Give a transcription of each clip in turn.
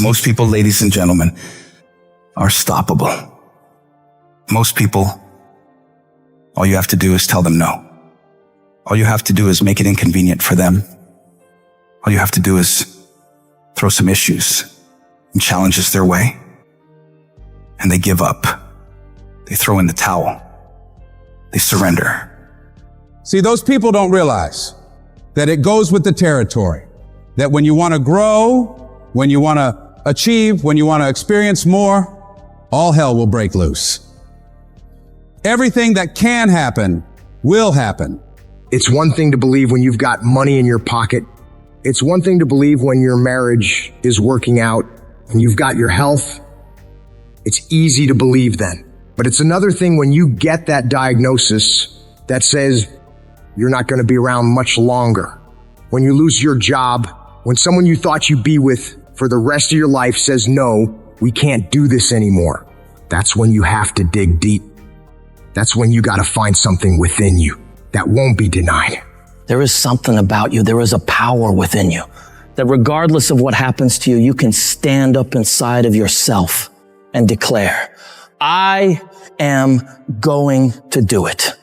Most people, ladies and gentlemen, are stoppable. Most people, all you have to do is tell them no. All you have to do is make it inconvenient for them. All you have to do is throw some issues and challenges their way, and they give up. They throw in the towel. They surrender. See, those people don't realize that it goes with the territory. That when you want to grow, when you want to achieve, when you want to experience more, all hell will break loose. Everything that can happen will happen. It's one thing to believe when you've got money in your pocket. It's one thing to believe when your marriage is working out and you've got your health. It's easy to believe then. But it's another thing when you get that diagnosis that says you're not going to be around much longer. When you lose your job, when someone you thought you'd be with for the rest of your life says, no, we can't do this anymore. That's when you have to dig deep. That's when you got to find something within you that won't be denied. There is something about you. There is a power within you that regardless of what happens to you, you can stand up inside of yourself and declare, I am going to do it.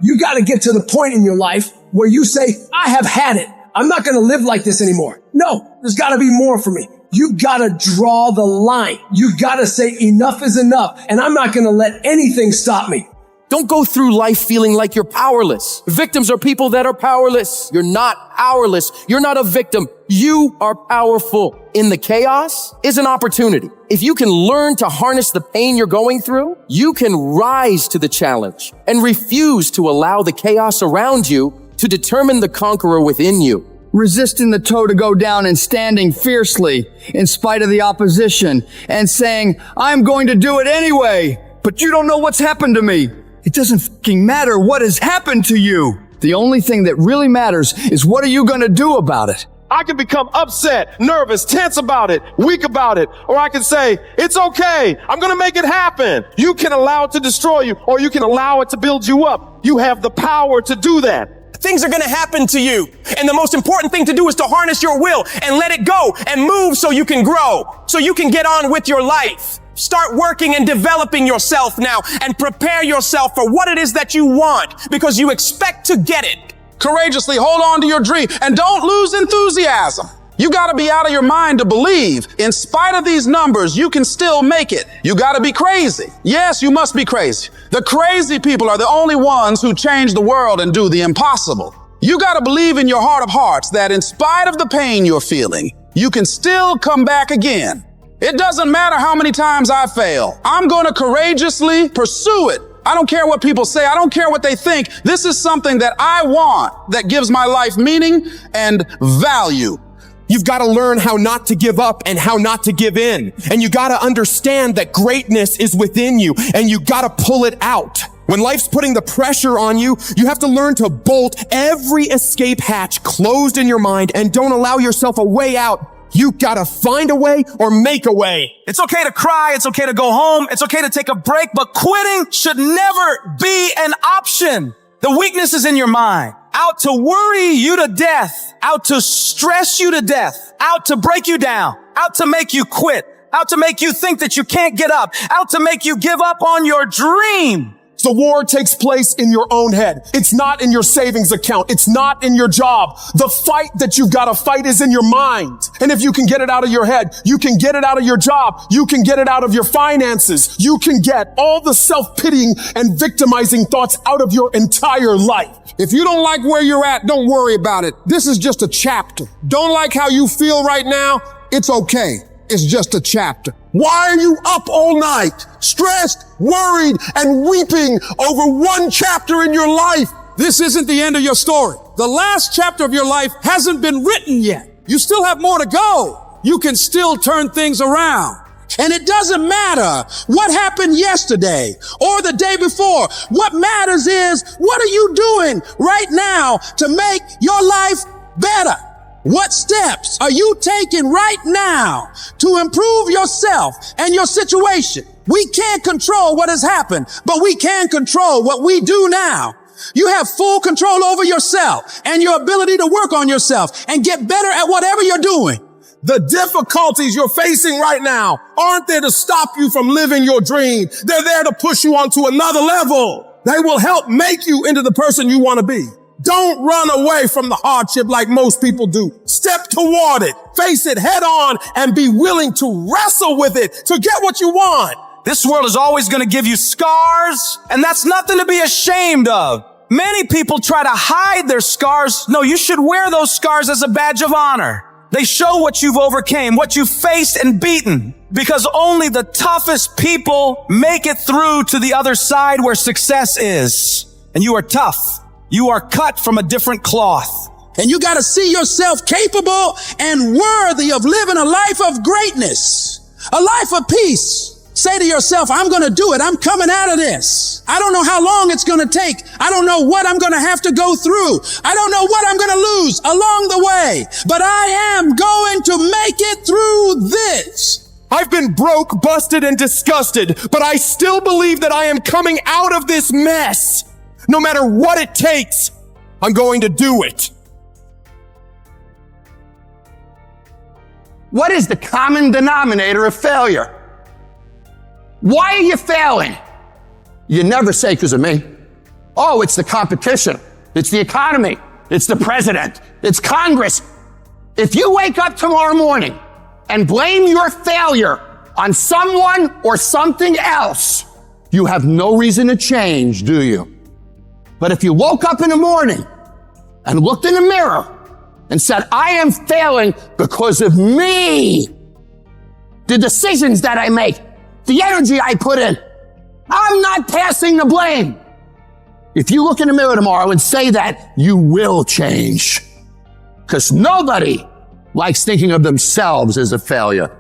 You got to get to the point in your life where you say, I have had it. I'm not going to live like this anymore. No, there's got to be more for me. You got to draw the line. You got to say enough is enough, and I'm not going to let anything stop me. Don't go through life feeling like you're powerless. Victims are people that are powerless. You're not powerless. You're not a victim. You are powerful. In the chaos is an opportunity. If you can learn to harness the pain you're going through, you can rise to the challenge and refuse to allow the chaos around you to determine the conqueror within you. Resisting the toe to go down and standing fiercely in spite of the opposition and saying, I'm going to do it anyway, but you don't know what's happened to me. It doesn't fucking matter what has happened to you. The only thing that really matters is what are you going to do about it? I can become upset, nervous, tense about it, weak about it, or I can say, it's okay, I'm going to make it happen. You can allow it to destroy you, or you can allow it to build you up. You have the power to do that. Things are going to happen to you. And the most important thing to do is to harness your will and let it go and move so you can grow, so you can get on with your life. Start working and developing yourself now and prepare yourself for what it is that you want because you expect to get it. Courageously hold on to your dream and don't lose enthusiasm. You got to be out of your mind to believe. In spite of these numbers, you can still make it. You got to be crazy. Yes, you must be crazy. The crazy people are the only ones who change the world and do the impossible. You got to believe in your heart of hearts that in spite of the pain you're feeling, you can still come back again. It doesn't matter how many times I fail. I'm going to courageously pursue it. I don't care what people say. I don't care what they think. This is something that I want that gives my life meaning and value. You've got to learn how not to give up and how not to give in. And you got to understand that greatness is within you and you got to pull it out. When life's putting the pressure on you, you have to learn to bolt every escape hatch closed in your mind and don't allow yourself a way out. You gotta find a way or make a way. It's okay to cry. It's okay to go home. It's okay to take a break, but quitting should never be an option. The weakness is in your mind, out to worry you to death, out to stress you to death, out to break you down, out to make you quit, out to make you think that you can't get up, out to make you give up on your dream. The war takes place in your own head. It's not in your savings account. It's not in your job. The fight that you've got to fight is in your mind. And if you can get it out of your head, you can get it out of your job. You can get it out of your finances. You can get all the self-pitying and victimizing thoughts out of your entire life. If you don't like where you're at, don't worry about it. This is just a chapter. Don't like how you feel right now? It's okay. It's just a chapter. Why are you up all night, stressed, worried, and weeping over one chapter in your life? This isn't the end of your story. The last chapter of your life hasn't been written yet. You still have more to go. You can still turn things around. And it doesn't matter what happened yesterday or the day before. What matters is, what are you doing right now to make your life better? What steps are you taking right now to improve yourself and your situation? We can't control what has happened, but we can control what we do now. You have full control over yourself and your ability to work on yourself and get better at whatever you're doing. The difficulties you're facing right now aren't there to stop you from living your dream. They're there to push you onto another level. They will help make you into the person you want to be. Don't run away from the hardship like most people do. Step toward it, face it head on, and be willing to wrestle with it to get what you want. This world is always going to give you scars, and that's nothing to be ashamed of. Many people try to hide their scars. No, you should wear those scars as a badge of honor. They show what you've overcame, what you've faced and beaten, because only the toughest people make it through to the other side where success is. And you are tough. You are cut from a different cloth. And you got to see yourself capable and worthy of living a life of greatness, a life of peace. Say to yourself, I'm going to do it. I'm coming out of this. I don't know how long it's going to take. I don't know what I'm going to have to go through. I don't know what I'm going to lose along the way, but I am going to make it through this. I've been broke, busted, and disgusted, but I still believe that I am coming out of this mess. No matter what it takes, I'm going to do it. What is the common denominator of failure? Why are you failing? You never say because of me. Oh, it's the competition. It's the economy. It's the president. It's Congress. If you wake up tomorrow morning and blame your failure on someone or something else, you have no reason to change, do you? But if you woke up in the morning and looked in the mirror and said, I am failing because of me, the decisions that I make, the energy I put in, I'm not passing the blame. If you look in the mirror tomorrow and say that, you will change. Because nobody likes thinking of themselves as a failure.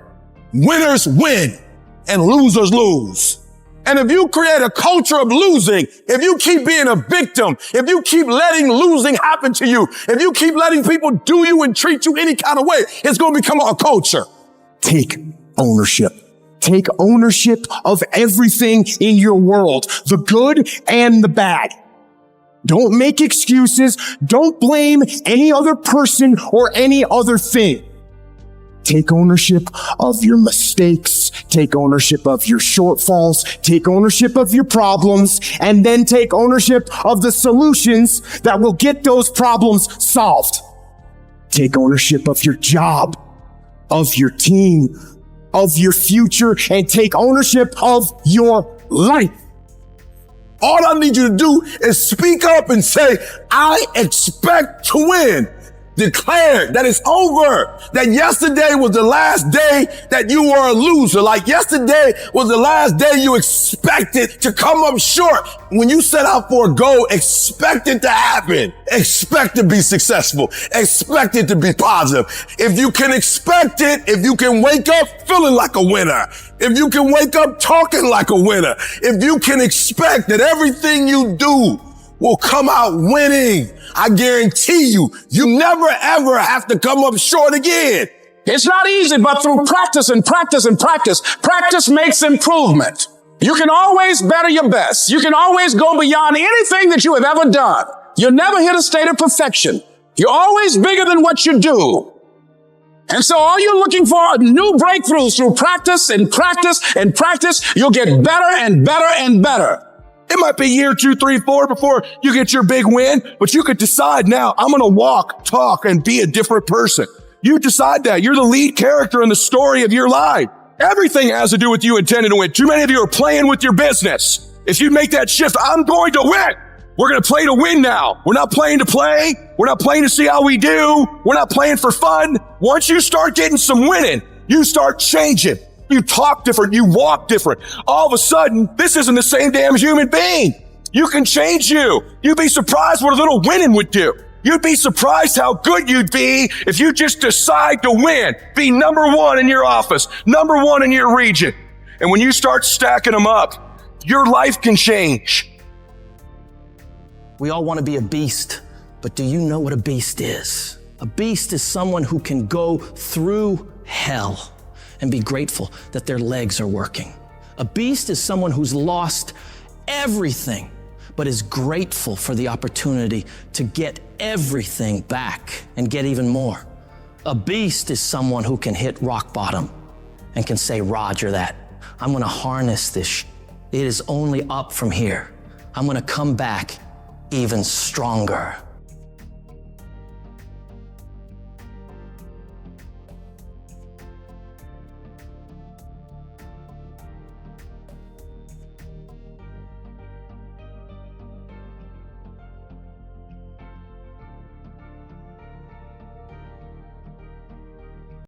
Winners win and losers lose. And if you create a culture of losing, if you keep being a victim, if you keep letting losing happen to you, if you keep letting people do you and treat you any kind of way, it's going to become a culture. Take ownership. Take ownership of everything in your world, the good and the bad. Don't make excuses. Don't blame any other person or any other thing. Take ownership of your mistakes. Take ownership of your shortfalls. Take ownership of your problems. And then take ownership of the solutions that will get those problems solved. Take ownership of your job, of your team, of your future, and take ownership of your life. All I need you to do is speak up and say, I expect to win. Declare that it's over. That yesterday was the last day that you were a loser. Like yesterday was the last day you expected to come up short. When you set out for a goal, expect it to happen. Expect to be successful. Expect it to be positive. If you can expect it, if you can wake up feeling like a winner, if you can wake up talking like a winner, if you can expect that everything you do will come out winning, I guarantee you never ever have to come up short again. It's not easy, but through practice and practice and practice, practice makes improvement. You can always better your best. You can always go beyond anything that you have ever done. You'll never hit a state of perfection. You're always bigger than what you do. And so all you're looking for are new breakthroughs through practice and practice and practice. You'll get better and better and better. It might be year 2, 3, 4 before you get your big win, but you could decide now, I'm going to walk, talk, and be a different person. You decide that. You're the lead character in the story of your life. Everything has to do with you intending to win. Too many of you are playing with your business. If you make that shift, I'm going to win. We're going to play to win now. We're not playing to play. We're not playing to see how we do. We're not playing for fun. Once you start getting some winning, you start changing. You talk different. You walk different. All of a sudden, this isn't the same damn human being. You can change you. You'd be surprised what a little winning would do. You'd be surprised how good you'd be if you just decide to win. Be number one in your office, number one in your region. And when you start stacking them up, your life can change. We all want to be a beast, but do you know what a beast is? A beast is someone who can go through hell and be grateful that their legs are working. A beast is someone who's lost everything, but is grateful for the opportunity to get everything back and get even more. A beast is someone who can hit rock bottom and can say, Roger that. I'm going to harness this. It is only up from here. I'm going to come back even stronger.